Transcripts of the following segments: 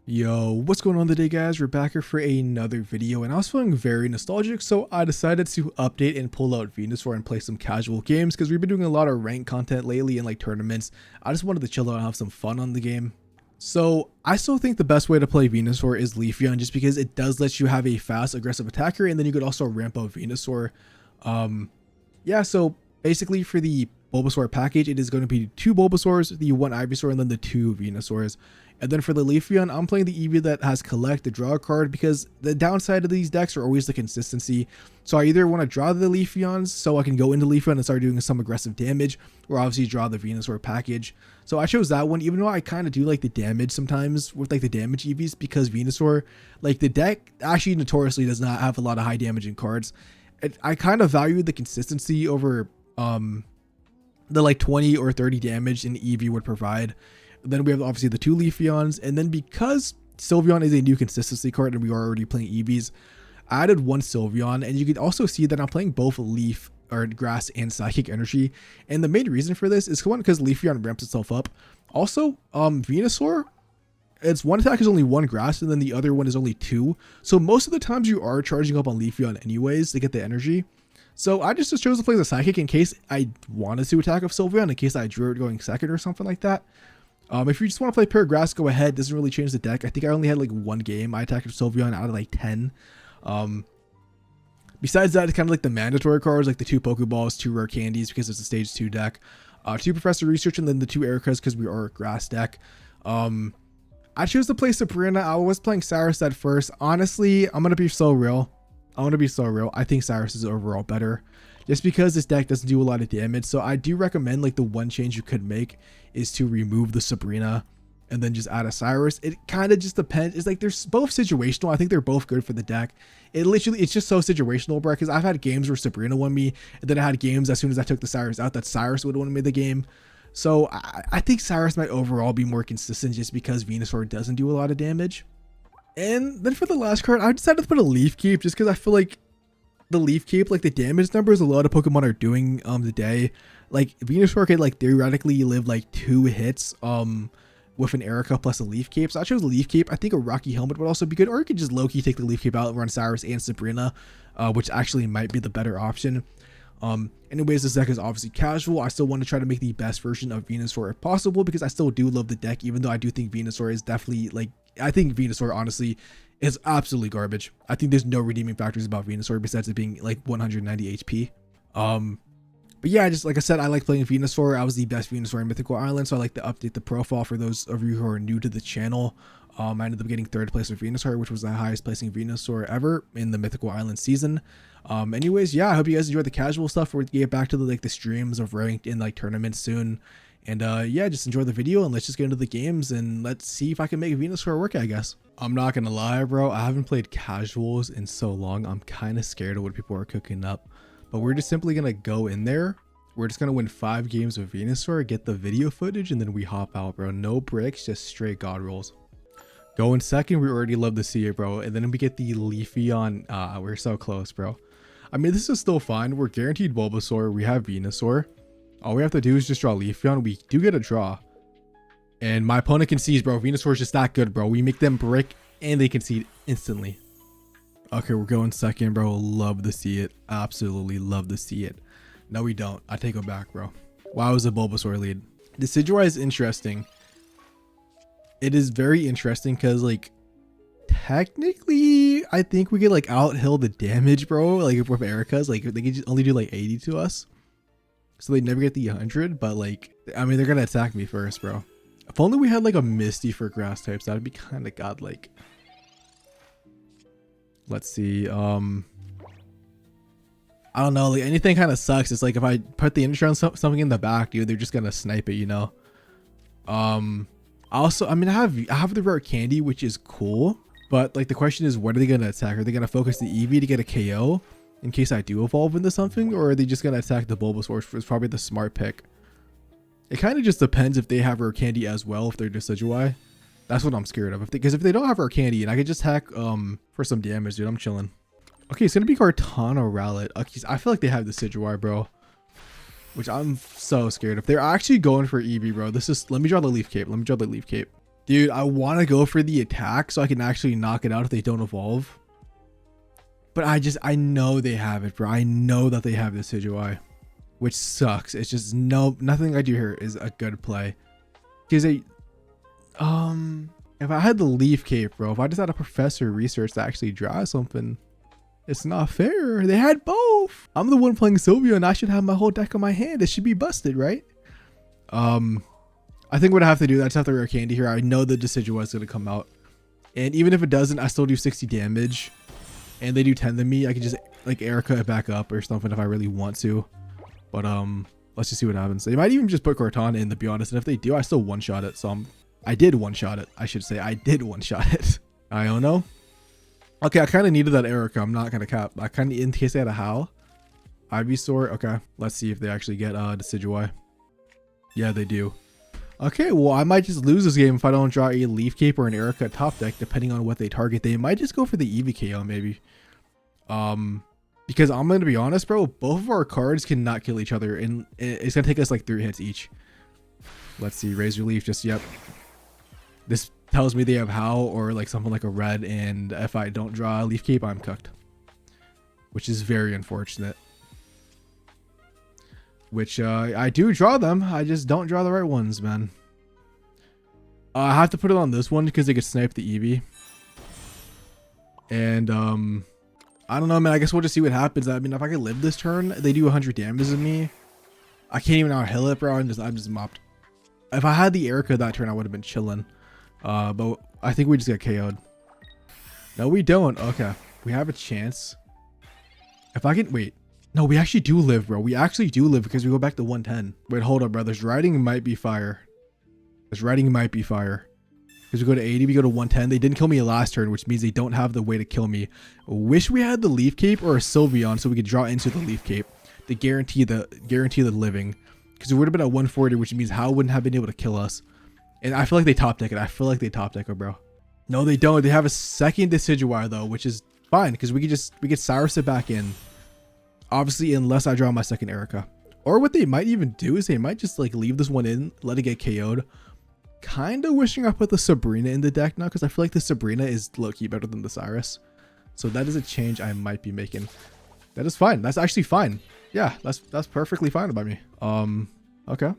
Yo, what's going on today, guys? We're back here for another video, and I was feeling very nostalgic, so I decided to update and pull out Venusaur and play some casual games because we've been doing a lot of ranked content lately and like tournaments. I just wanted to chill out and have some fun on the game. So I still think the best way to play Venusaur is Leafeon, just because it does let you have a fast, aggressive attacker, and then you could also ramp up Venusaur. Yeah, so basically for the Bulbasaur package, it is going to be 2 Bulbasaurs, the 1 Ivysaur, and then the 2 Venusaurs. And then for the Leafeon, I'm playing the Eevee that has collect the draw card, because the downside of these decks are always the consistency. So I either want to draw the Leafeons so I can go into Leafeon and start doing some aggressive damage, or obviously draw the Venusaur package. So I chose that one, even though I kind of do like the damage sometimes with like the damage Eevees, because Venusaur, like the deck actually notoriously does not have a lot of high damaging cards. I kind of value the consistency over the like 20 or 30 damage an Eevee would provide. Then we have obviously the 2 Leafeons, and then because Sylveon is a new consistency card and we are already playing Eevees, I added 1 Sylveon, and you can also see that I'm playing both Leaf or Grass and Psychic Energy. And the main reason for this is one, because Leafeon ramps itself up. Also, Venusaur, its one attack is only 1 Grass, and then the other one is only 2. So most of the times you are charging up on Leafeon anyways to get the energy. So I just chose to play the Psychic in case I wanted to attack with Sylveon, in case I drew it going second or something like that. If you just want to play pure grass, go ahead. Doesn't really change the deck. I think I only had like 1 game I attacked with Sylveon out of like 10. Besides that, it's kind of like the mandatory cards, like the 2 Pokeballs, 2 Rare Candies, because it's a stage 2 deck, 2 Professor Research, and then the 2 Ericas because we are a grass deck. I chose to play Sabrina. I was playing Cyrus at first. Honestly, I'm gonna be so real. I think Cyrus is overall better, just because this deck doesn't do a lot of damage. So I do recommend, like, the one change you could make is to remove the Sabrina and then just add a Cyrus. It kind of just depends. It's like they're both situational. I think they're both good for the deck. It's just so situational, bro, because I've had games where Sabrina won me, and then I had games as soon as I took the Cyrus out that Cyrus would have won me the game. So I think Cyrus might overall be more consistent just because Venusaur doesn't do a lot of damage. And then for the last card, I decided to put a Leaf Cape just because I feel like the Leaf Cape, like the damage numbers a lot of Pokemon are doing today, like Venusaur could like theoretically live like 2 hits with an Erica plus a Leaf Cape. So I chose Leaf Cape. I think a Rocky Helmet would also be good, or you could just low-key take the Leaf Cape out and run Cyrus and Sabrina, which actually might be the better option. Anyways, this deck is obviously casual. I still want to try to make the best version of Venusaur if possible, because I still do love the deck, even though I do think Venusaur is definitely like, I think Venusaur honestly is absolutely garbage. I think there's no redeeming factors about Venusaur besides it being like 190 HP. But yeah, just like I said, I like playing Venusaur. I was the best Venusaur in Mythical Island, so I like to update the profile for those of you who are new to the channel. I ended up getting 3rd place with Venusaur, which was the highest placing Venusaur ever in the Mythical Island season. Anyways, yeah, I hope you guys enjoyed the casual stuff. We'll get back to the streams of ranked in like tournaments soon. And yeah, just enjoy the video and let's just get into the games and let's see if I can make Venusaur work, I guess. I'm not gonna lie, bro, I haven't played casuals in so long. I'm kind of scared of what people are cooking up, but we're just simply gonna go in there. We're just gonna win 5 games with Venusaur, get the video footage, and then we hop out, bro. No bricks, just straight god rolls. Going second, we already love to see it, bro. And then we get the Leafeon. We're so close, bro. I mean, this is still fine. We're guaranteed Bulbasaur. We have Venusaur. All we have to do is just draw Leafeon. We do get a draw. And my opponent concedes, bro. Venusaur is just that good, bro. We make them brick and they concede instantly. Okay, we're going second, bro. Love to see it. Absolutely love to see it. No, we don't. I take it back, bro. Wow, it was a Bulbasaur lead. Decidueye is interesting. It is very interesting because, like, technically, I think we could, like, outhill the damage, bro. Like, with Ericas, like, they could only do, like, 80 to us. So they never get the 100, but, like, I mean, they're gonna attack me first, bro. If only we had, like, a Misty for grass types, that would be kind of godlike. Let's see, I don't know, like, anything kind of sucks. It's like if I put the intro on something in the back, dude, they're just gonna snipe it, you know. Also, I mean, I have the rare candy, which is cool, but like the question is, what are they gonna attack? Are they gonna focus the Eevee to get a KO in case I do evolve into something, or are they just gonna attack the Bulbasaur, which is probably the smart pick? It kind of just depends if they have rare candy as well, if they're Decidueye. That's what I'm scared of. Because if they don't have rare candy and I could just hack for some damage, dude, I'm chilling. Okay, it's gonna be Kartana Rowlet. Okay, I feel like they have Decidueye, bro, which I'm so scared of. They're actually going for Eevee, bro. This is, let me draw the Leaf Cape. Dude, I want to go for the attack so I can actually knock it out if they don't evolve. But I know they have it, bro. I know that they have this Decidueye, which sucks. It's just nothing I do here is a good play. Because if I had the Leaf Cape, bro, if I just had a Professor Research to actually draw something, it's not fair. They had both. I'm the one playing Sylvia and I should have my whole deck on my hand. It should be busted, right? I think what I have to do, I just have to rare candy here. I know the Decidueye is going to come out. And even if it doesn't, I still do 60 damage. And they do 10 to me. I can just like Erica it back up or something if I really want to. But let's just see what happens. They might even just put Cortana in, to be honest. And if they do, I still one-shot it. So I did one-shot it. I should say I did one-shot it. I don't know. Okay, I kind of needed that Erica. I'm not going to cap. I kind of, in case they had a Howl. Ivysaur. Okay, let's see if they actually get Decidueye. Yeah, they do. Okay, well, I might just lose this game if I don't draw a Leaf Cape or an Erica top deck, depending on what they target. They might just go for the Eevee KO, maybe. Because I'm going to be honest, bro, both of our cards cannot kill each other, and it's going to take us like 3 hits each. Let's see, Razor Leaf, just, yep. This tells me they have Howl or like something like a red, and if I don't draw a Leaf Cape, I'm cooked. Which is very unfortunate. Which I do draw them. I just don't draw the right ones, man. I have to put it on this one because they could snipe the Eevee. And I don't know, man. I guess we'll just see what happens. I mean, if I can live this turn, they do 100 damage to me. I can't even out-heal it, bro. I'm just mopped. If I had the Erica that turn, I would have been chilling. But I think we just get KO'd. No, we don't. Okay, we have a chance. If I can wait. No, we actually do live, bro. We actually do live because we go back to 110. Wait, hold up, bro. This writing might be fire. This writing might be fire. Because we go to 80, we go to 110. They didn't kill me last turn, which means they don't have the way to kill me. Wish we had the Leaf Cape or a Sylveon so we could draw into the Leaf Cape to guarantee the living. Because we would have been at 140, which means Howl wouldn't have been able to kill us. And I feel like they top deck it. I feel like they top deck it, bro. No, they don't. They have a second Decidueye though, which is fine because we get Cyrus it back in. Obviously, unless I draw my second Erica. Or what they might even do is they might just like leave this one in, let it get KO'd. Kind of wishing I put the Sabrina in the deck now because I feel like the Sabrina is low-key better than the Cyrus. So that is a change I might be making. That is fine. That's actually fine. Yeah, that's perfectly fine by me. Okay.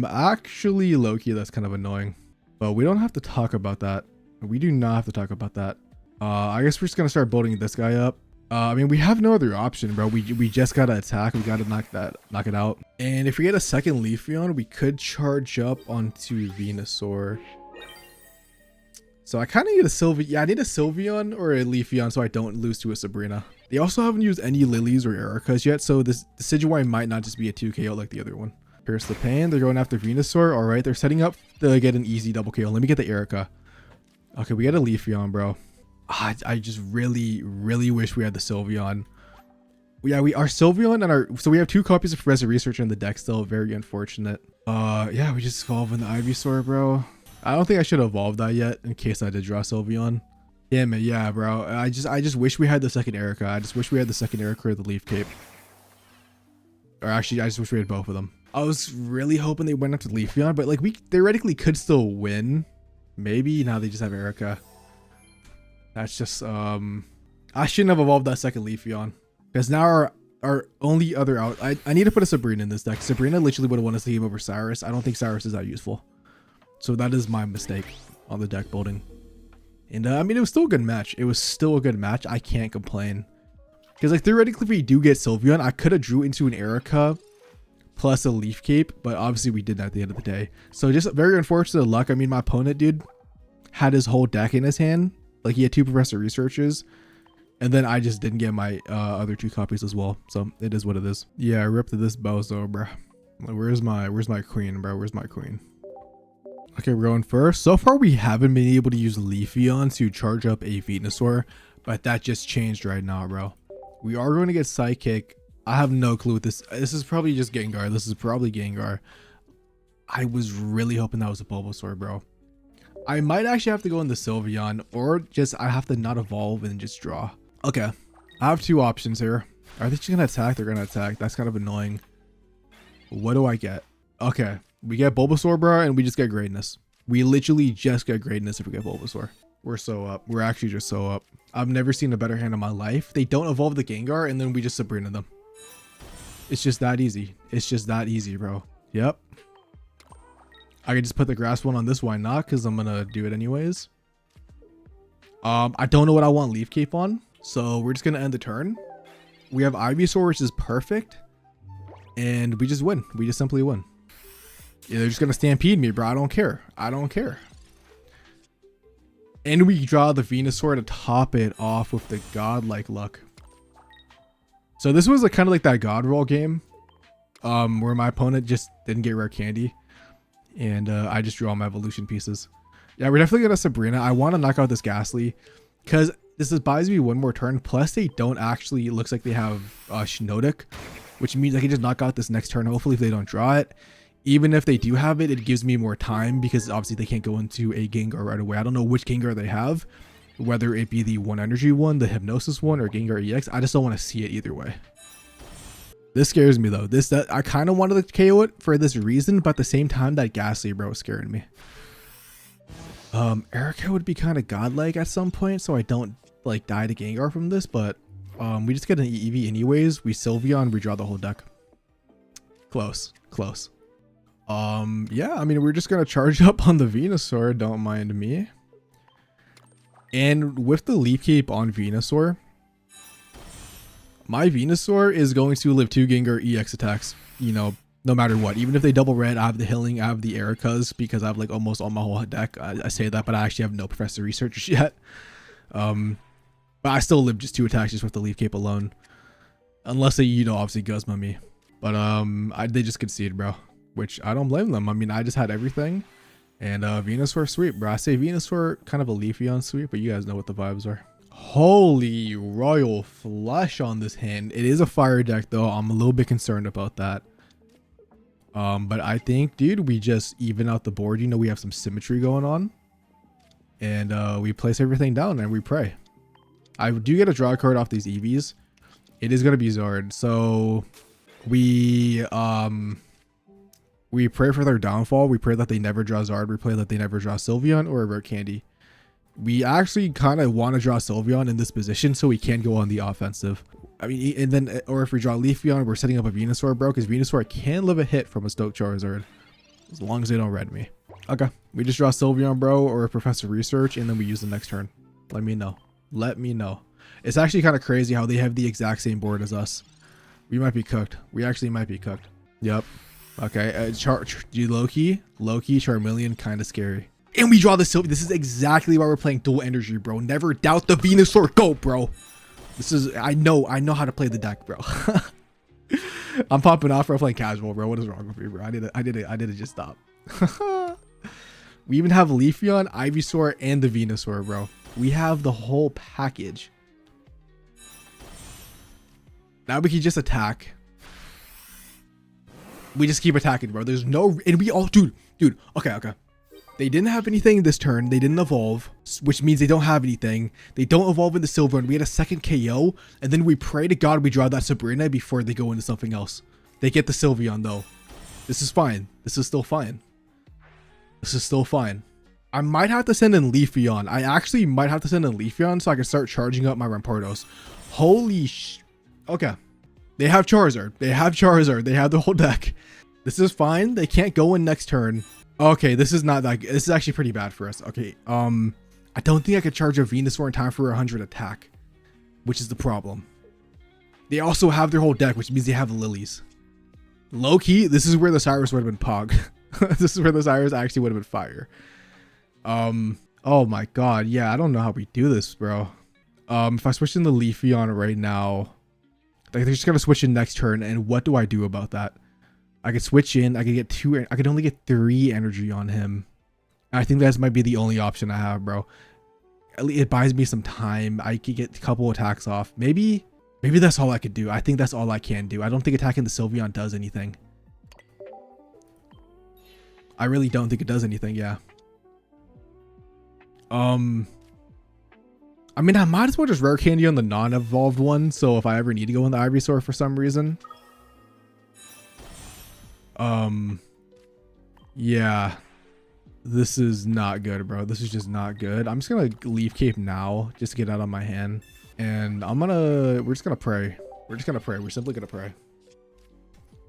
Actually, low-key, that's kind of annoying. But we don't have to talk about that. We do not have to talk about that. I guess we're just gonna start building this guy up. I mean, we have no other option, bro. We just gotta attack. We gotta knock it out. And if we get a second Leafeon, we could charge up onto Venusaur. So I kind of need a Sylveon. Yeah, I need a Sylveon or a Leafeon so I don't lose to a Sabrina. They also haven't used any Lilies or Ericas yet, so this Decidueye might not just be a 2 KO like the other one. Pierce the Pain. They're going after Venusaur. All right, they're setting up to get an easy double KO. Let me get the Erica. Okay, we got a Leafeon, bro. I just really wish we had the Sylveon. Yeah, our Sylveon and so we have 2 copies of Professor Research in the deck still. Very unfortunate. Yeah, we just evolve in the Ivysaur, bro. I don't think I should evolve that yet in case I did draw Sylveon. Damn it, yeah, bro. I just wish we had the second Erica. I just wish we had the second Erica or the Leaf Cape. Or actually, I just wish we had both of them. I was really hoping they went up to Leafeon, but like we theoretically could still win. Maybe now they just have Erica. That's just I shouldn't have evolved that second Leafeon. Because now our only other out I need to put a Sabrina in this deck. Sabrina literally would have won us the game over Cyrus. I don't think Cyrus is that useful. So that is my mistake on the deck building. And I mean, it was still a good match. It was still a good match. I can't complain. Because like theoretically if we do get Sylveon, I could have drew into an Erica plus a Leaf Cape, but obviously we didn't at the end of the day. So just very unfortunate luck. I mean, my opponent, dude, had his whole deck in his hand. Like he had 2 Professor Researches, and then I just didn't get my other 2 copies as well. So it is what it is. Yeah, rip to this bozo, bro. Where's my queen, bro? Where's my queen? Okay, we're going first. So far, we haven't been able to use Leafeon to charge up a Venusaur, but that just changed right now, bro. We are going to get Psychic. I have no clue what this. This is probably just Gengar. This is probably Gengar. I was really hoping that was a Bulbasaur, bro. I might actually have to go in the Sylveon, or just I have to not evolve and just draw. Okay, I have 2 options here. Are they just gonna attack? They're gonna attack. That's kind of annoying. What do I get? Okay, we get Bulbasaur, bro, and we just get Greatness. We literally just got greatness if we get Bulbasaur. We're so up. We're actually just so up. I've never seen a better hand in my life. They don't evolve the Gengar and then we just Sabrina them. It's just that easy. It's just that easy, bro. Yep. I could just put the grass one on this. Why not? Because I'm gonna do it anyways. I don't know what I want Leaf Cape on, so we're just gonna end the turn. We have Ivysaur, which is perfect, and we just win. We just simply win. Yeah, they're just gonna stampede me, bro. I don't care. I don't care. And we draw the Venusaur to top it off with the godlike luck. So this was kind of like that God Roll game, where my opponent just didn't get rare candy, and I just drew all my evolution pieces. Yeah, we're definitely gonna Sabrina. I want to knock out this Ghastly, because this buys me one more turn. Plus, they don't actually. It looks like they have Shinodic, which means I can just knock out this next turn. Hopefully, if they don't draw it. Even if they do have it, it gives me more time because obviously they can't go into a Gengar right away. I don't know which Gengar they have, whether it be the 1 energy one, the Hypnosis one, or Gengar EX. I just don't want to see it either way. This scares me though. I kind of wanted to KO it for this reason, but at the same time, that Ghastly, bro, is scaring me. Erica would be kind of godlike at some point, so I don't like die to Gengar from this, but we just get an Eevee anyways. We Sylveon, we draw the whole deck. Close. Yeah, I mean, we're just gonna charge up on the Venusaur, don't mind me. And with the Leaf Cape on Venusaur, my Venusaur is going to live 2 Gengar EX attacks, you know, no matter what. Even if they double red, I have the healing, I have the Ericas, because I have like almost all my whole deck. I say that, but I actually have no Professor Researchers yet. But I still live just 2 attacks just with the Leaf Cape alone. Unless they, you know, obviously Guzma me. But they just concede, bro. Which I don't blame them. I mean, I just had everything. And Venusaur sweep, bro. I say Venusaur kind of a Leafeon sweep, but you guys know what the vibes are. Holy royal flush on this hand. It is a fire deck though. I'm a little bit concerned about that. But I think, dude, we just even out the board. You know, we have some symmetry going on. And we place everything down and we pray. I do get a draw card off these Eevees. It is gonna be Zard. So we pray for their downfall. We pray that they never draw Zard. We pray that they never draw Sylveon or a rare candy. We actually kind of want to draw Sylveon in this position so we can go on the offensive. I mean, and then, or if we draw Leafeon, we're setting up a Venusaur, bro, because Venusaur can live a hit from a Stoke Charizard as long as they don't red me. Okay, we just draw Sylveon, bro, or a Professor Research, and then we use the next turn. Let me know. Let me know. It's actually kind of crazy how they have the exact same board as us. We might be cooked. We actually might be cooked. Yep. Okay, Loki, Charmeleon, kind of scary. And we draw the Sylveon. This is exactly why we're playing dual energy, bro. Never doubt the Venusaur. Go, bro. This is, I know how to play the deck, bro. I'm popping off for playing casual, bro. What is wrong with me, bro? I did it just stop. We even have Leafeon, Ivysaur, and the Venusaur, bro. We have the whole package. Now we can just attack. We just keep attacking, bro. There's no, and we all, dude. Okay. They didn't have anything this turn. They didn't evolve, which means they don't have anything. They don't evolve into Silver, and we had a second KO. And then we pray to God we draw that Sabrina before they go into something else. They get the Sylveon though. This is fine. This is still fine. This is still fine. I might have to send in Leafeon. I actually might have to send in Leafeon so I can start charging up my Rampardos. Holy okay. They have Charizard. They have the whole deck. This is fine. They can't go in next turn. Okay, this is not that good. This is actually pretty bad for us. Okay, I don't think I could charge a Venusaur in time for 100 attack, which is the problem. They also have their whole deck, which means they have lilies. Low key, this is where the Cyrus would have been Pog. This is where the Cyrus actually would have been fire. Oh my god, yeah, I don't know how we do this, bro. If I switch in the Leafeon right now, they're just gonna switch in next turn, and what do I do about that? I could switch in, I could get 2, I could only get 3 energy on him. I think that might be the only option I have, bro. At least it buys me some time. I could get a couple attacks off. Maybe that's all I could do. I think that's all I can do. I don't think attacking the Sylveon does anything. I really don't think it does anything, yeah. I mean, I might as well just rare candy on the non-evolved one, so if I ever need to go in the Ivysaur for some reason. Yeah. This is not good, bro. This is just not good. I'm just gonna leave Cape now just to get out of my hand. And we're just gonna pray. We're just gonna pray. We're simply gonna pray.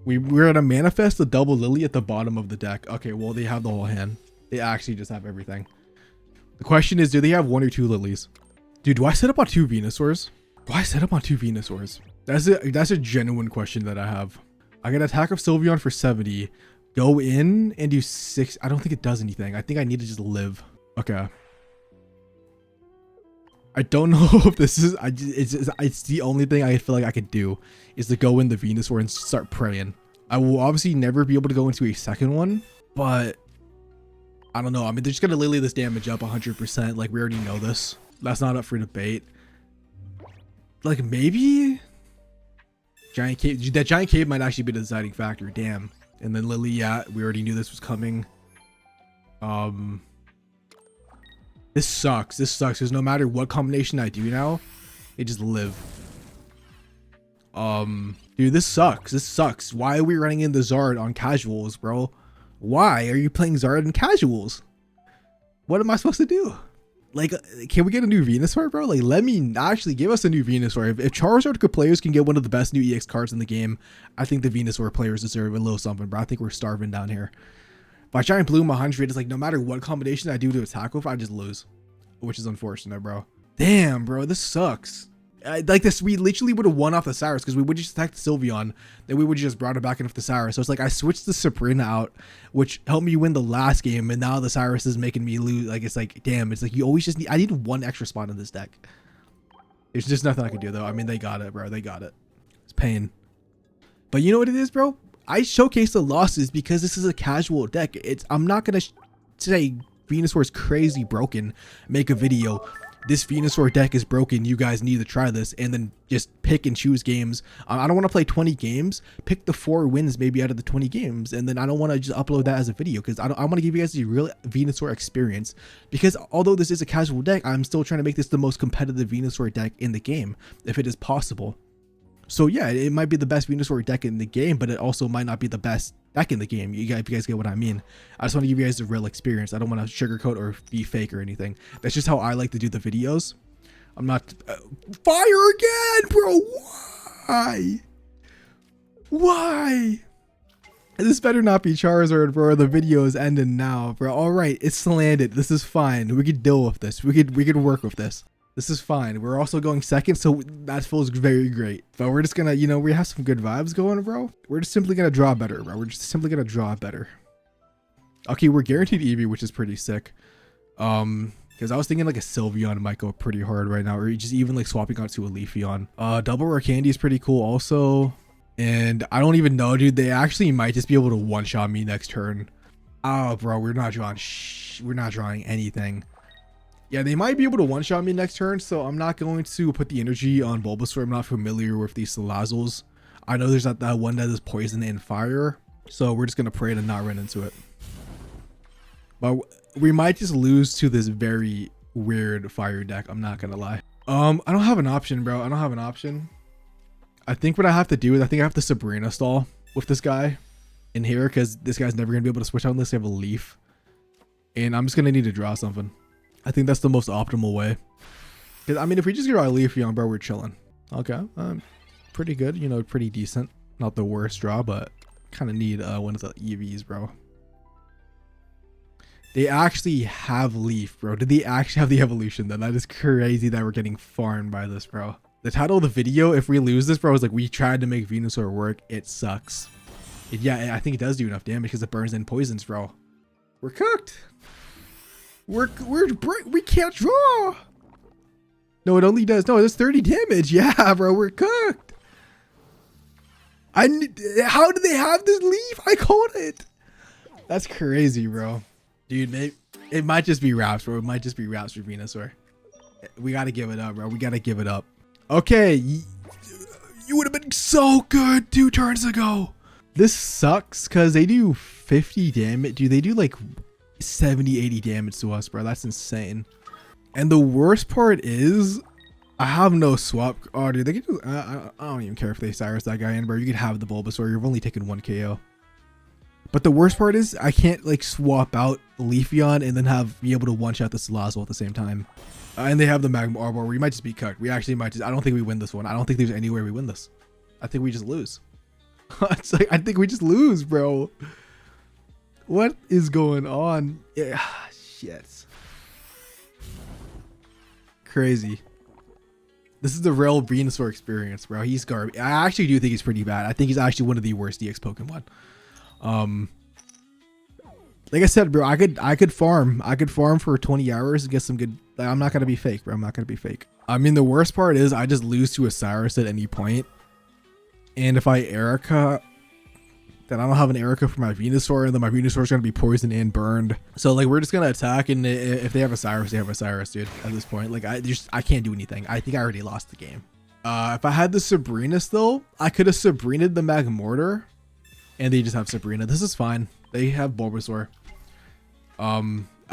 We're gonna manifest the double lily at the bottom of the deck. Okay, well, they have the whole hand. They actually just have everything. The question is, do they have 1 or 2 lilies? Dude, do I set up on 2 Venusaurs? Do I set up on 2 Venusaurs? That's a genuine question that I have. I get attack of Sylveon for 70. Go in and do 6. I don't think it does anything. I think I need to just live. Okay. I don't know if this is, it's the only thing I feel like I could do is to go in the Venusaur and start praying. I will obviously never be able to go into a second one, but I don't know. I mean, they're just going to lily this damage up 100%. Like, we already know this. That's not up for debate. Like, maybe Giant Cave. That Giant Cave might actually be the deciding factor. Damn. And then Lily, yeah, we already knew this was coming. This sucks. This sucks because no matter what combination I do now, they just live. Dude, this sucks. This sucks. Why are we running in the Zard on casuals, bro? Why are you playing Zard in casuals? What am I supposed to do? Like, can we get a new Venusaur, bro? Like, let me actually give us a new Venusaur. If Charizard players can get one of the best new EX cards in the game, I think the Venusaur players deserve a little something, bro. I think we're starving down here. By Giant Bloom 100, it's like no matter what combination I do to attack with, I just lose, which is unfortunate, bro. Damn, bro, this sucks. Like this, we literally would have won off the Cyrus because we would just attack the Sylveon, then we would just brought it back in with the Cyrus. So it's like I switched the Sabrina out, which helped me win the last game, and now the Cyrus is making me lose. Like, it's like, damn, it's like you always just need. I need 1 extra spot in this deck. There's just nothing I can do though. I mean, they got it, bro. They got it. It's pain. But you know what it is, bro? I showcase the losses because this is a casual deck. I'm not gonna say Venusaur is crazy broken. Make a video. This Venusaur deck is broken, you guys need to try this, and then just pick and choose games. I don't want to play 20 games. Pick the 4 wins maybe out of the 20 games, and then I don't want to just upload that as a video because I want to give you guys the real Venusaur experience. Because although this is a casual deck, I'm still trying to make this the most competitive Venusaur deck in the game, if it is possible. So yeah, it might be the best Venusaur deck in the game, but it also might not be the best deck in the game. If you guys get what I mean. I just want to give you guys the real experience. I don't want to sugarcoat or be fake or anything. That's just how I like to do the videos. I'm not fire again, bro. Why? This better not be Charizard, bro. The video is ending now, bro. All right, it's landed. This is fine. We could deal with this. We could work with this. This is fine. We're also going second, so that feels very great. But we're just gonna, you know, we have some good vibes going, bro. We're just simply gonna draw better, bro. We're just simply gonna draw better. Okay, we're guaranteed Eevee, which is pretty sick. Because I was thinking like a Sylveon might go pretty hard right now, or just even like swapping out to a Leafeon. Double Rare Candy is pretty cool also. And I don't even know, dude. They actually might just be able to one-shot me next turn. Oh, bro, we're not drawing anything. Yeah, they might be able to one-shot me next turn, so I'm not going to put the energy on Bulbasaur. I'm not familiar with these Salazzles. I know there's that one that is poison and fire, so we're just going to pray to not run into it. But we might just lose to this very weird fire deck, I'm not going to lie. I don't have an option, bro. I don't have an option. I think what I have to do is I think I have to Sabrina stall with this guy in here because this guy's never going to be able to switch out unless they have a leaf. And I'm just going to need to draw something. I think that's the most optimal way. Because, I mean, if we just draw a Leafeon, bro, we're chilling. Okay. Pretty good. You know, pretty decent. Not the worst draw, but kind of need one of the EVs, bro. They actually have Leaf, bro. Did they actually have the evolution then? That is crazy that we're getting farmed by this, bro. The title of the video, if we lose this, bro, is like, we tried to make Venusaur work. It sucks. Yeah, I think it does do enough damage because it burns in poisons, bro. We're cooked. We can't draw. No, it only does. No, it does 30 damage. Yeah, bro, we're cooked. How do they have this leaf? I called it. That's crazy, bro. Dude, it might just be wraps, bro. It might just be wraps for Venusaur. We gotta give it up, bro. We gotta give it up. Okay, you would have been so good 2 turns ago. This sucks because they do 50 damage. Dude, they do like 70-80 damage to us, bro. That's insane. And the worst part is I have no swap. Oh, dude, they can do. I don't even care if they Cyrus that guy in, bro. You could have the Bulbasaur. You've only taken 1 KO. But the worst part is I can't like swap out Leafeon and then be able to one-shot the Salazzle at the same time. And they have the Magma Arbor. We might just be cooked. We actually might just, I don't think we win this one. I don't think there's any way we win this. I think we just lose. It's like, I think we just lose, bro. What is going on? Yeah, shit. Crazy. This is the real Venusaur experience, bro. He's garbage. I actually do think he's pretty bad. I think he's actually one of the worst EX Pokemon. Like I said, bro, I could farm for 20 hours and get some good. Like, I'm not gonna be fake, bro. I'm not gonna be fake. I mean, the worst part is I just lose to a Cyrus at any point, and if I Erica, then I don't have an Erica for my Venusaur, and then my Venusaur is gonna be poisoned and burned. So like we're just gonna attack, and if they have a Cyrus, they have a Cyrus, dude. At this point, like I can't do anything. I think I already lost the game. If I had the Sabrina still, I could have Sabrinaed the Magmortar, and they just have Sabrina. This is fine. They have Bulbasaur.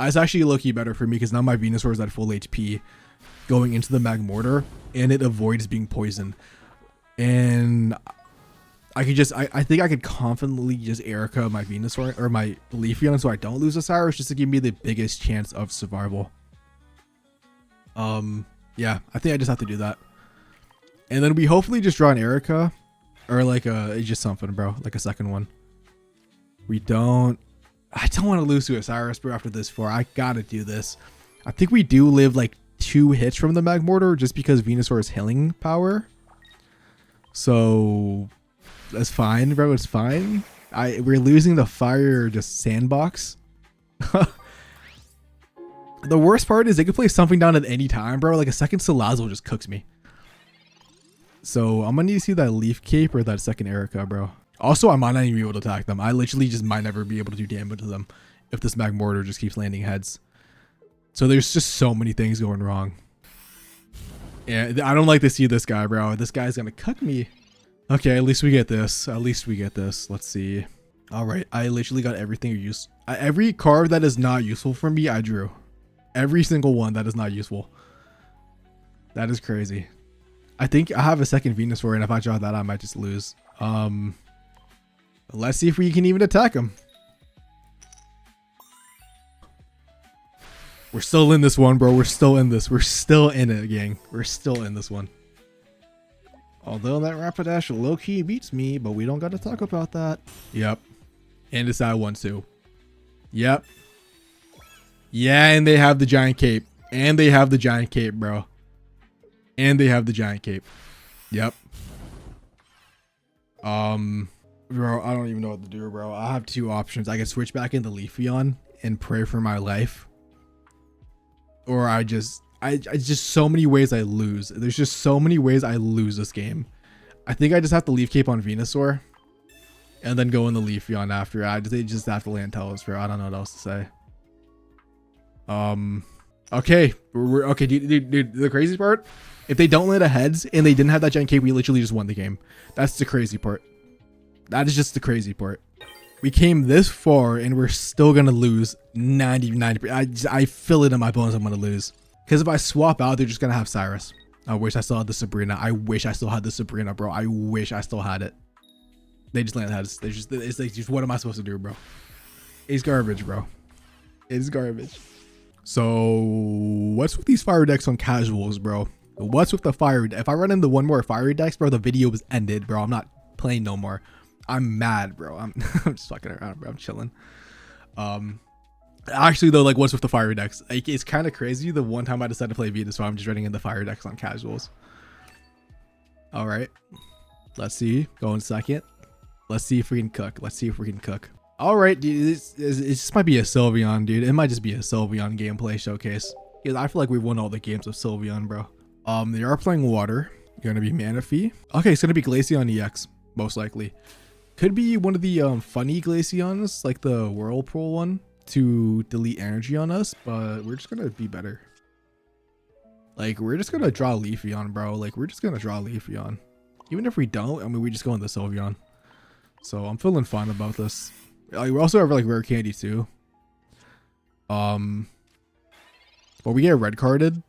It's actually low-key better for me because now my Venusaur is at full HP going into the Magmortar, and it avoids being poisoned. And I could just, I think I could confidently just Erica my Venusaur or my Leafeon so I don't lose a Cyrus, just to give me the biggest chance of survival. Yeah, I think I just have to do that. And then we hopefully just draw an Erica or like it's just something, bro, like a second one. I don't want to lose to a Cyrus, bro, after this far. I gotta do this. I think we do live like 2 hits from the Magmortar just because Venusaur's healing power. So that's fine, bro. It's fine. We're losing the fire just sandbox. The worst part is they could play something down at any time, bro. Like a second Salazzle just cooks me. So I'm gonna need to see that Leaf Cape or that second Erica, bro. Also, I might not even be able to attack them. I literally just might never be able to do damage to them if this Magmortar just keeps landing heads. So there's just so many things going wrong. Yeah, I don't like to see this guy, bro. This guy's gonna cut me. Okay, at least we get this. At least we get this. Let's see. All right, I literally got everything used. Every card that is not useful for me, I drew. Every single one that is not useful. That is crazy. I think I have a second Venusaur, and if I draw that, I might just lose. Let's see if we can even attack him. We're still in this one, bro. We're still in this. We're still in it, gang. We're still in this one. Although that Rapidash low-key beats me, but we don't got to talk about that. Yep. And it's that one, too. Yep. Yeah, and they have the giant cape. And they have the giant cape, bro. And they have the giant cape. Yep. Bro, I don't even know what to do, bro. I have 2 options. I can switch back into Leafeon and pray for my life. Or I just so many ways I lose. There's just so many ways I lose this game. I think I just have to Leaf Cape on Venusaur. And then go in the Leafeon after. They just have to land Talos, bro. I don't know what else to say. Okay. Okay, dude, the crazy part, if they don't land a heads and they didn't have that giant cape, we literally just won the game. That's the crazy part. That is just the crazy part. We came this far and we're still gonna lose 90%. I feel it in my bones I'm gonna lose. Because if I swap out, they're just gonna have Cyrus. I wish I still had the Sabrina. I wish I still had the Sabrina, bro. I wish I still had it. They just land heads. It's like, just what am I supposed to do, bro? It's garbage, bro. It's garbage. So what's with these fire decks on casuals, bro? What's with the fire? If I run into one more fire decks, bro, the video is ended, bro. I'm not playing no more. I'm mad, bro. I'm just fucking around, bro. I'm chilling. Actually though, like, what's with the fire decks? Like, it's kind of crazy. The one time I decided to play Vita, so I'm just running in the fire decks on casuals. All right, let's see. Going second. Let's see if we can cook. Let's see if we can cook. All right, dude. It just might be a Sylveon, dude. It might just be a Sylveon gameplay showcase. Because I feel like we've won all the games of Sylveon, bro. They are playing water. You're gonna be Manaphy. Okay, it's gonna be Glaceon EX, most likely. Could be one of the funny Glaceons, like the Whirlpool one, to delete energy on us, but we're just gonna be better. Like, we're just gonna draw Leafeon, bro. Like, we're just gonna draw Leafeon. Even if we don't, I mean, we just go into Sylveon. So I'm feeling fine about this. Like, we also have like rare candy too. But we get red carded.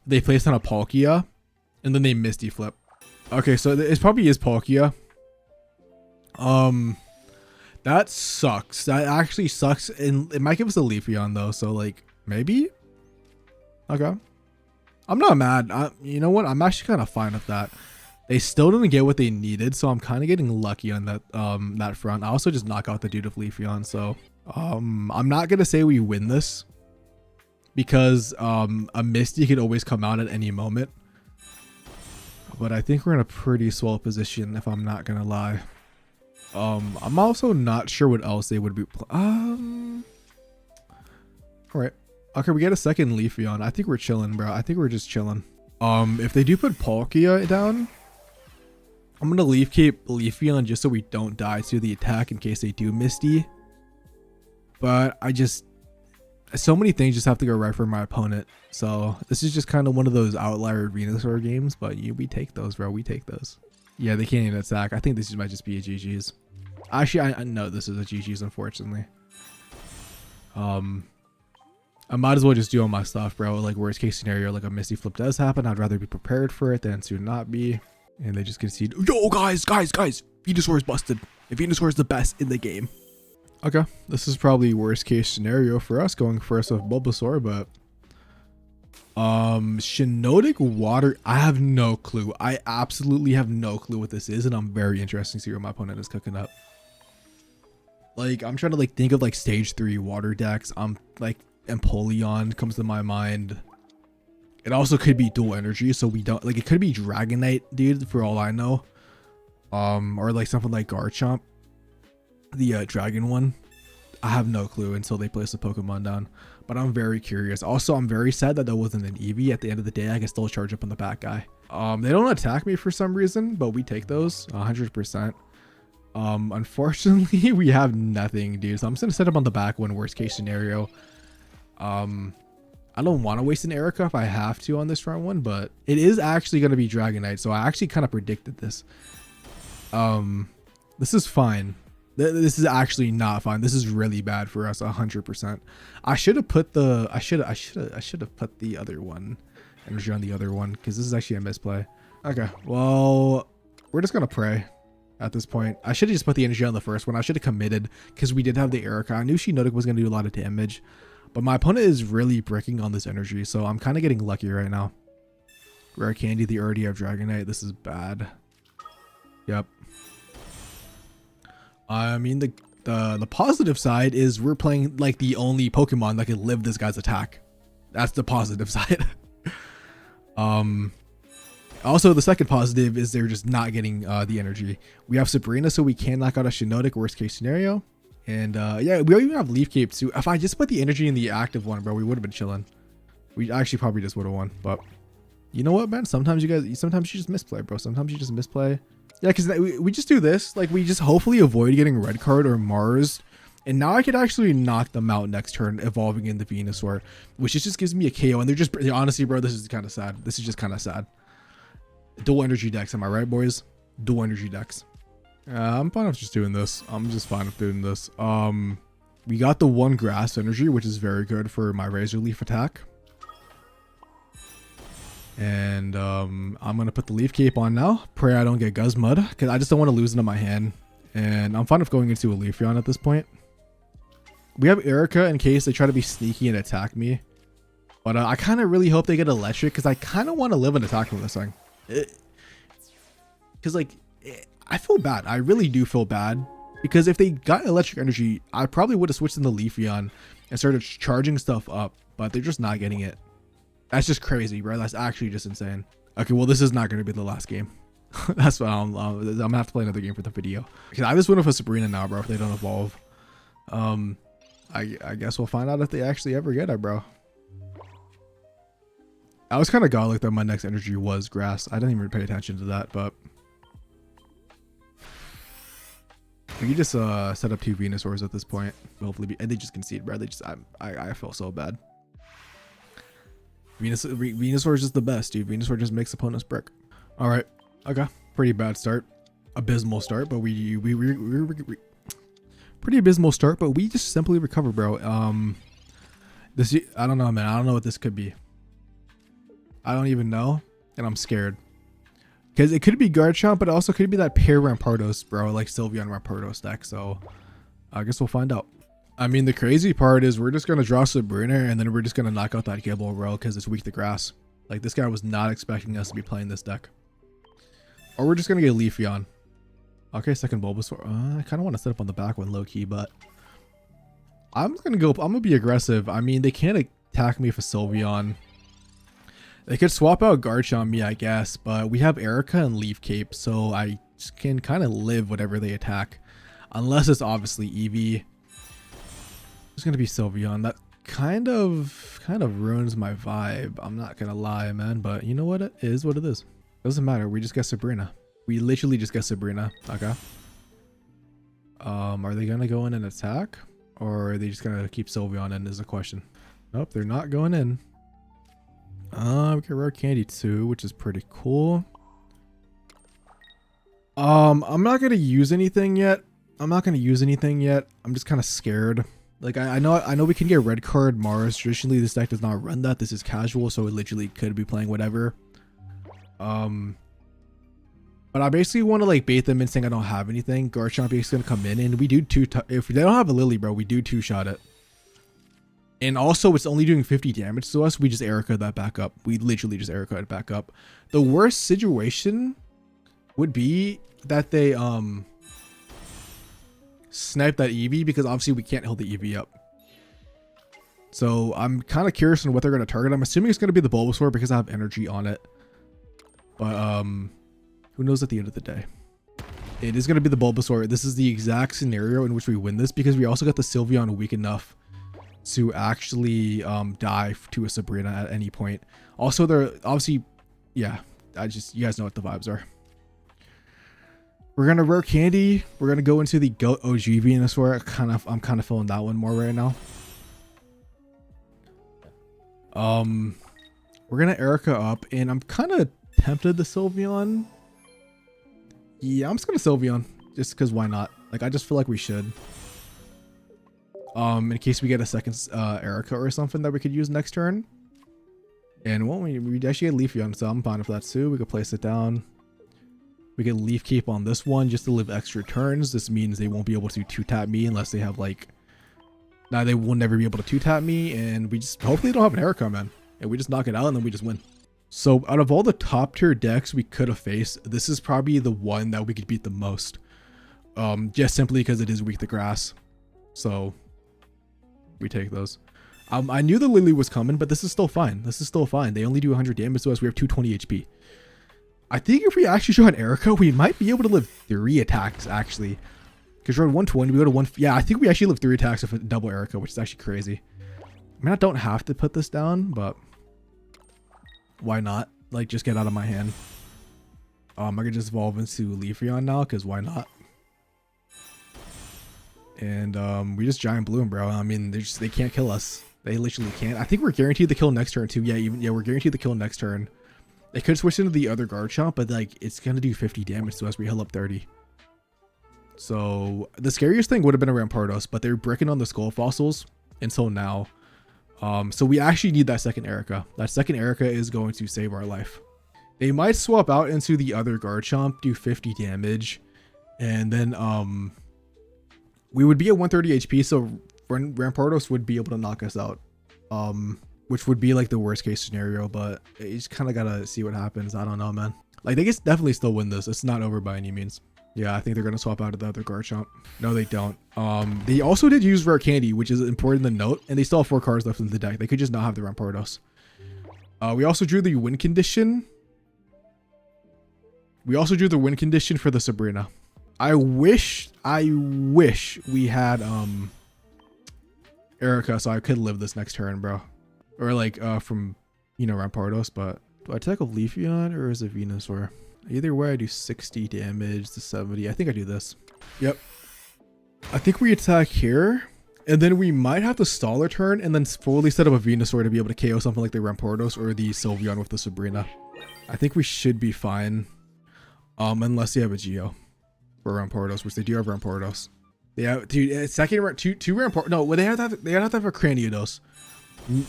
They placed on a Palkia, and then they Misty Flip. Okay, so it probably is Palkia. That sucks. That actually sucks. And it might give us a Leafeon though. So like maybe. Okay. I'm not mad. You know what? I'm actually kind of fine with that. They still didn't get what they needed, so I'm kind of getting lucky on that that front. I also just knock out the dude of Leafeon, so I'm not gonna say we win this because a Misty could always come out at any moment. But I think we're in a pretty swell position, if I'm not gonna lie. I'm also not sure what else they would be. All right. Okay, we get a second Leafeon. I think we're chilling, bro. I think we're just chilling. If they do put Palkia down, I'm gonna leaf cape Leafeon just so we don't die to the attack in case they do Misty. But so many things just have to go right for my opponent. So this is just kind of one of those outlier Venusaur games, but we take those, bro. We take those. Yeah, they can't even attack. I think this might just be a GG's. Actually, I know this is a GG's, unfortunately. I might as well just do all my stuff, bro. Like worst case scenario, like a Misty flip does happen, I'd rather be prepared for it than to not be. And they just concede. Yo, guys, Venusaur is busted. Venusaur is the best in the game. Okay, this is probably worst case scenario for us going first with Bulbasaur, but Shiinotic water, I have no clue. I absolutely have no clue what this is, and I'm very interested to see what my opponent is cooking up. Like, I'm trying to like think of like stage 3 water decks. I'm like Empoleon comes to my mind. It also could be dual energy, so we don't like, it could be Dragonite, dude, for all I know. Or like something like Garchomp, the dragon one. I have no clue until they place a Pokemon down, but I'm very curious. Also, I'm very sad that wasn't an Eevee. At the end of the day, I can still charge up on the back guy. They don't attack me for some reason, but we take those 100%. Unfortunately, we have nothing, dude, so I'm just gonna set up on the back one, worst case scenario. I don't want to waste an Erica if I have to on this round one, but it is actually going to be Dragonite, so I actually kind of predicted this. This is fine. This is actually not fine. This is really bad for us 100%. I should have put the I should have put the other one energy on the other one, because this is actually a misplay. Okay, well, we're just gonna pray at this point. I should have just put the energy on the first one. I should have committed because we did have the Erica. I knew Shiinotic was gonna do a lot of damage, but my opponent is really bricking on this energy, so I'm kind of getting lucky right now. Rare Candy, they already have Dragonite. This is bad. Yep. I mean, the positive side is we're playing like the only Pokemon that can live this guy's attack. That's the positive side. Also, the second positive is they're just not getting the energy. We have Sabrina, so we can knock out a Shiinotic, worst case scenario. And yeah, we even have Leaf Cape too. If I just put the energy in the active one, bro, we would have been chilling. We actually probably just would have won. But you know what, man? Sometimes you just misplay, bro. Sometimes you just misplay. Yeah, because we just do this. Like, we just hopefully avoid getting red card or Mars. And now I could actually knock them out next turn, evolving in the Venusaur, which just gives me a KO. And they're honestly, bro, this is kind of sad. This is just kind of sad. Dual energy decks, am I right, boys? Dual energy decks. I'm fine with just doing this. I'm just fine with doing this. We got the one grass energy, which is very good for my Razor Leaf attack. And I'm gonna put the Leaf Cape on now. Pray I don't get Guzmud, because I just don't want to lose into my hand. And I'm fine with going into a Leafeon at this point. We have Erica in case they try to be sneaky and attack me. But I kind of really hope they get electric, because I kind of want to live an attack from this thing. Because like, I feel bad. I really do feel bad. Because if they got electric energy, I probably would have switched in the Leafeon and started charging stuff up. But they're just not getting it. That's just crazy, bro. That's actually just insane. Okay, well, this is not going to be the last game. That's what I'm gonna have to play another game for the video. Because I just went with a Sabrina now, bro, if they don't evolve. I guess we'll find out if they actually ever get it, bro. I was kind of godlike that my next energy was grass. I didn't even pay attention to that, but we can just set up 2 Venusaurs at this point. Hopefully, and they just concede, bro. They just I feel so bad. Venusaur is just the best, dude. Venusaur just makes opponents brick. All right, okay, pretty bad start, abysmal start, but we pretty abysmal start, but we just simply recover, bro. This, I don't know, man. I don't know what this could be. I don't even know, and I'm scared because it could be Garchomp, but it also could be that pair Rampardos, bro, like Sylveon Rampardos deck. So I guess we'll find out. I mean, the crazy part is we're just going to draw Sabrina and then we're just going to knock out that Gable row because it's weak to grass. Like, this guy was not expecting us to be playing this deck. Or we're just going to get Leafeon. Okay, second Bulbasaur. I kind of want to set up on the back one low key, but I'm going to be aggressive. I mean, they can't attack me for Sylveon. They could swap out Garchomp on me, I guess, but we have Erica and Leaf Cape, so I can kind of live whatever they attack. Unless it's obviously Eevee. It's going to be Sylveon. That kind of ruins my vibe. I'm not going to lie, man, but you know what? It is what it is. Doesn't matter. We just get Sabrina. We literally just get Sabrina. Okay. Are they going to go in and attack? Or are they just going to keep Sylveon in is a question. Nope, they're not going in. We get rare candy too, which is pretty cool. I'm not gonna use anything yet. I'm just kind of scared. Like I know we can get red card Mars. Traditionally, this deck does not run that. This is casual, so it literally could be playing whatever. But I basically want to like bait them in saying I don't have anything. Garchomp is gonna come in, and we do if they don't have a Lily, bro, we do 2-shot it. And also, it's only doing 50 damage to us. We just Erica that back up. We literally just Erica it back up. The worst situation would be that they snipe that Eevee, because obviously we can't hold the Eevee up. So I'm kind of curious on what they're going to target. I'm assuming it's going to be the Bulbasaur because I have energy on it. But who knows at the end of the day. It is going to be the Bulbasaur. This is the exact scenario in which we win this, because we also got the Sylveon weak enough to actually die to a Sabrina at any point. Also, they're obviously, yeah, you guys know what the vibes are. We're gonna rare candy. We're gonna go into the GOAT OG Venusaur. I'm kind of feeling that one more right now. We're gonna Erica up, and I'm kind of tempted to Sylveon. Yeah, I'm just gonna Sylveon just because why not? Like, I just feel like we should. In case we get a second Erica or something that we could use next turn. And won't we actually get Leafeon, so I'm fine with that too. We could place it down. We get Leaf Cape on this one just to live extra turns. This means they won't be able to 2-tap me unless they have like... Now they will never be able to 2-tap me, and we just hopefully don't have an Erica, man. And we just knock it out and then we just win. So out of all the top tier decks we could have faced, this is probably the one that we could beat the most. Just simply because it is weak to grass. So... we take those. I knew the Lily was coming, but this is still fine. They only do 100 damage to us. We have 220 HP. I think if we actually draw an Erica, we might be able to live 3 attacks actually. Because we're at 120, we go to 1. Yeah, I think we actually live 3 attacks with a double Erica, which is actually crazy. I mean, I don't have to put this down, but why not? Like, just get out of my hand. I could just evolve into Leafeon now, because why not? And we just Giant Bloom, bro. I mean, they can't kill us. They literally can't. I think we're guaranteed to kill next turn too. Yeah, we're guaranteed to kill next turn. They could switch into the other Garchomp, but like it's gonna do 50 damage to us. We heal up 30. So the scariest thing would have been a Rampardos, but they're bricking on the skull fossils until now. So we actually need that second Erica. That second Erica is going to save our life. They might swap out into the other Garchomp, do 50 damage, and then we would be at 130 HP, so Rampardos would be able to knock us out, which would be like the worst case scenario, but you just kind of gotta see what happens. I don't know, man. Like, they can definitely still win this. It's not over by any means. Yeah, I think they're gonna swap out of the other Garchomp. No, they don't. They also did use rare candy, which is important to note, and they still have 4 cards left in the deck. They could just not have the Rampardos. We also drew the win condition. For the Sabrina. I wish we had Erica so I could live this next turn, bro. Or like from, you know, Rampardos, but do I attack a Leafeon or is it Venusaur? Either way, I do 60 damage to 70. I think I do this. Yep. I think we attack here, and then we might have to stall our turn and then fully set up a Venusaur to be able to KO something like the Rampardos or the Sylveon with the Sabrina. I think we should be fine. Unless they have a Geo for Rampardos, which they do have Rampardos. They have second two Rampardos. No, well, they have to have a Cranidos.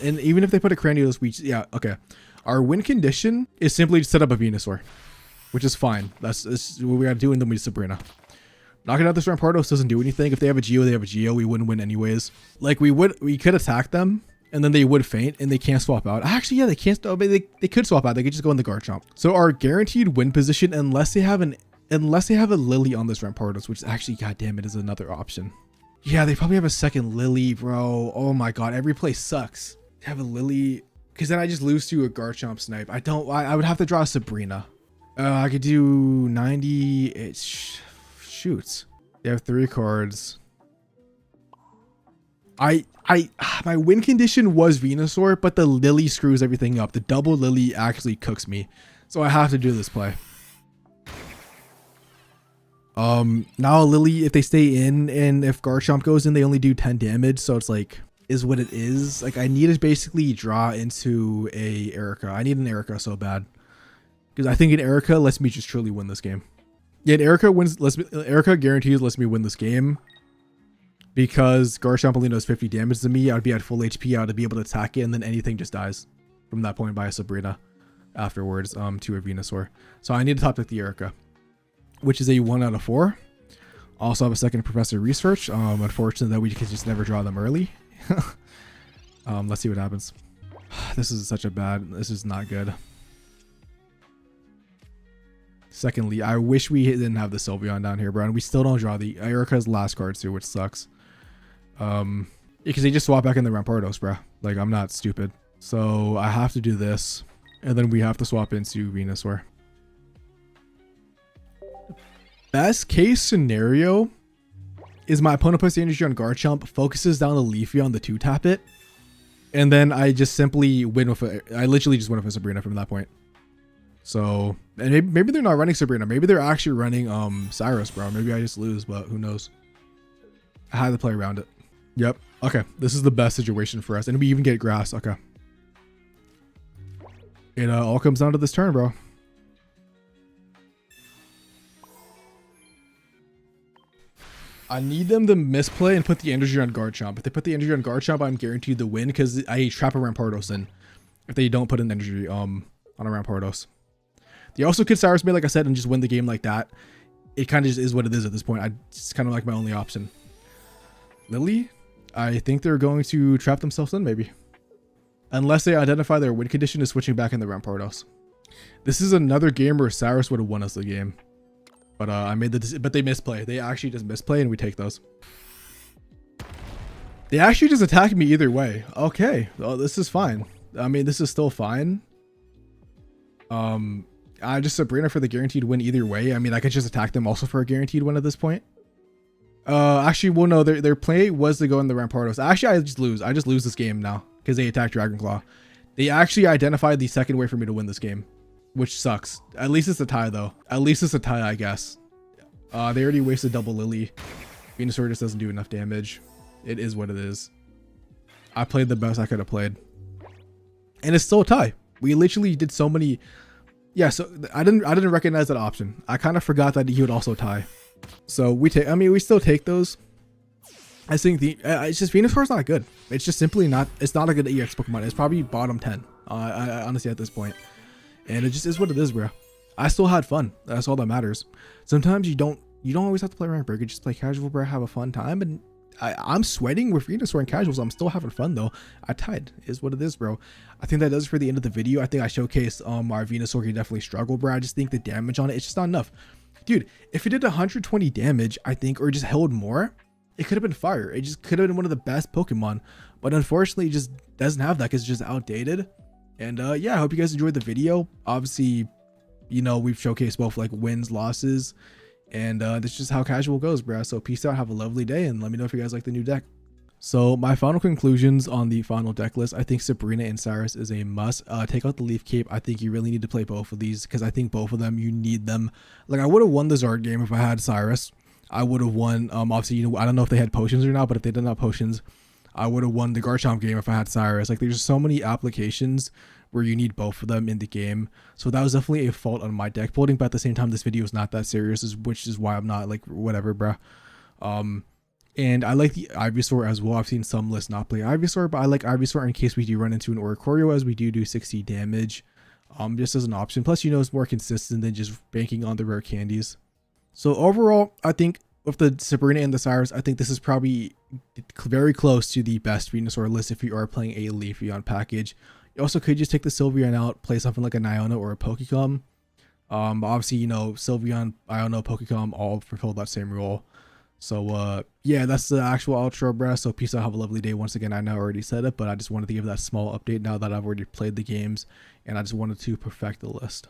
And even if they put a Cranidos, yeah, okay. Our win condition is simply to set up a Venusaur, which is fine. That's what we gotta do, and then we Sabrina. Knocking out this Rampardos doesn't do anything. If they have a Geo, they have a Geo. We wouldn't win anyways. Like we could attack them and then they would faint and they can't swap out. Actually, yeah, they can't. They could swap out. They could just go in the Garchomp. So our guaranteed win position, unless they have a Lily on this Rampardos, which actually, goddamn it, is another option. Yeah, they probably have a second Lily, bro. Oh my god, every play sucks. They have a Lily, because then I just lose to a Garchomp snipe. I would have to draw a Sabrina. I could do 90. It shoots. They have 3 cards. My win condition was Venusaur, but the Lily screws everything up. The double Lily actually cooks me, so I have to do this play. Now Lily, if they stay in and if Garchomp goes in, they only do 10 damage, so it's like, is what it is. Like, I need to basically draw into a Erica. I need an Erica so bad, because I think an Erica lets me just truly win this game. Yeah, Erica guarantees lets me win this game, because Garchomp only does 50 damage to me. I would be at full HP. I would be able to attack it, and then anything just dies from that point by a Sabrina afterwards to a Venusaur. So I need to top deck the Erica, which is a 1 out of 4. Also have a second Professor Research. Unfortunate that we can just never draw them early. Let's see what happens. This is not good. Secondly, I wish we didn't have the Sylveon down here, bro. And we still don't draw the Erica's last cards too, which sucks. Because they just swap back in the Rampardos, bro. Like, I'm not stupid. So I have to do this. And then we have to swap into Venusaur. Best case scenario is my opponent puts the energy on Garchomp, focuses down the Leafy on the 2-tap it, and then I just simply win with I literally just win with a Sabrina from that point. So, and maybe they're not running Sabrina. Maybe they're actually running Cyrus, bro. Maybe I just lose, but who knows? I had to play around it. Yep. Okay. This is the best situation for us. And we even get grass. Okay. It all comes down to this turn, bro. I need them to misplay and put the energy on Garchomp. If they put the energy on Garchomp, I'm guaranteed to win because I trap a Rampardos in. If they don't put an energy on a Rampardos. They also could Cyrus me, like I said, and just win the game like that. It kind of just is what it is at this point. It's kind of like my only option. Lily, I think they're going to trap themselves in, maybe. Unless they identify their win condition is switching back in the Rampardos. This is another game where Cyrus would have won us the game. But but they misplay. They actually just misplay and we take those. They actually just attack me either way. Okay. Well, this is fine. I mean, this is still fine. I just Sabrina for the guaranteed win either way. I mean, I could just attack them also for a guaranteed win at this point. Actually, well, no, their play was to go in the Rampardos. Actually, I just lose this game now because they attacked Dragonclaw. They actually identified the second way for me to win this game, which sucks. At least it's a tie, though. At least it's a tie, I guess. They already wasted double Lily. Venusaur just doesn't do enough damage. It is what it is. I played the best I could have played. And it's still a tie. We literally did so many. Yeah, so I didn't recognize that option. I kind of forgot that he would also tie. So we still take those. I think it's just Venusaur's not good. It's just simply not. It's not a good EX Pokemon. It's probably bottom 10. I honestly at this point. And it just is what it is, bro. I still had fun. That's all that matters. Sometimes you don't always have to play rank break. You just play casual, bro. Have a fun time. And I'm sweating with Venusaur and casuals. I'm still having fun though. I tied. Is what it is, bro. I think that does it for the end of the video. I think I showcased our Venusaur can definitely struggle, bro. I just think the damage on it, it's just not enough. Dude, if it did 120 damage, I think, or just held more, it could have been fire. It just could have been one of the best Pokemon. But unfortunately, it just doesn't have that because it's just outdated. And yeah, I hope you guys enjoyed the video. Obviously, you know, we've showcased both like wins, losses, and that's just how casual goes, bro. So peace out, have a lovely day, and let me know if you guys like the new deck. So my final conclusions on the final deck list, I think Sabrina and Cyrus is a must. Take out the Leaf Cape. I think you really need to play both of these because I think both of them, you need them. Like, I would have won the Zard game if I had Cyrus. I would have won, obviously, you know, I don't know if they had potions or not, but if they didn't have potions, I would have won the Garchomp game if I had Cyrus. Like, there's so many applications where you need both of them in the game. So that was definitely a fault on my deck building, but at the same time, this video is not that serious, which is why I'm not like, whatever, bruh. And I like the Ivysaur as well. I've seen some lists not play Ivysaur, but I like Ivysaur in case we do run into an Oricorio, as we do 60 damage, just as an option. Plus, you know, it's more consistent than just banking on the rare candies. So overall, I think with the Sabrina and the Cyrus, I think this is probably very close to the best Venusaur list if you are playing a Leafeon package. You also could just take the Sylveon out, play something like a Niona or a Pokecom. But obviously, you know, Sylveon, Iono, Pokecom all fulfill that same role. So yeah, that's the actual outro, bruh. So peace out, have a lovely day. Once again, I know I already said it, but I just wanted to give that small update now that I've already played the games, and I just wanted to perfect the list.